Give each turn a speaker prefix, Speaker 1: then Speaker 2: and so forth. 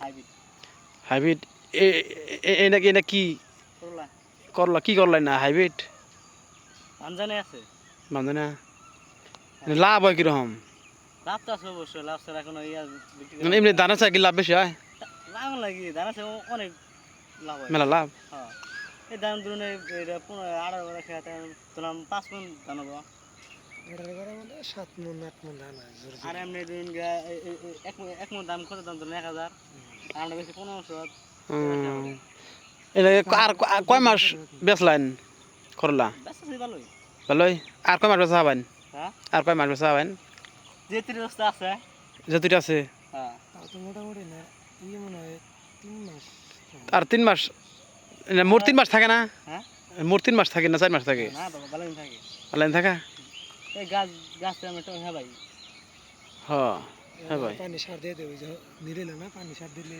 Speaker 1: hybrid
Speaker 2: hybrid এটা কি
Speaker 1: করলা
Speaker 2: করলা কি করলা না হাইব্রিড
Speaker 1: আনজানে আছে
Speaker 2: মানে না লাভ হয় কিরকম
Speaker 1: লাভ তো আছে অবশ্যই লাভ ছাড়া এখন ইয়া বিক্রি
Speaker 2: মানে এমনি দানা চাই কি লাভ বেশি হয়
Speaker 1: লাভ লাগি দানা আছে অনেক লাভ হয়
Speaker 2: মেলা লাভ
Speaker 1: হ্যাঁ এই দাম ধরুন এটা 18 করে খেতে তোলাম 5 মণ দানা দেওয়া
Speaker 3: 7 মণ 8 মণ ধান হয়
Speaker 1: আর এমনি ধরুন এক মণ দাম কত দাম ধরুন 1000 আর আমরা বেশি 1500
Speaker 2: এটা আর কয় মাস বেচলেন করলা
Speaker 1: ব্যস্ত আছে ভালোই
Speaker 2: ভালোই আর কয় মাস বেচা হবেন
Speaker 1: হ্যাঁ
Speaker 2: আর কয় মাস বেচা হবেন
Speaker 1: যে 30 বস্তা আছে
Speaker 2: যতটা আছে
Speaker 1: হ্যাঁ
Speaker 3: তাও তো মোটামুটি না মনে হয় 3 মাস
Speaker 2: আর 3 মাস মোট 3 মাস থাকে না
Speaker 1: হ্যাঁ
Speaker 2: মোট 3 মাস থাকে না 4 মাস থাকে
Speaker 1: না বাবা ভালোই থাকে
Speaker 2: লাইন থাকা
Speaker 1: এই গাছ আমি তো হ্যাঁ ভাই
Speaker 2: হ্যাঁ ভাই
Speaker 3: পানি সার দিয়ে দেবে নিলে না পানি সার দিলে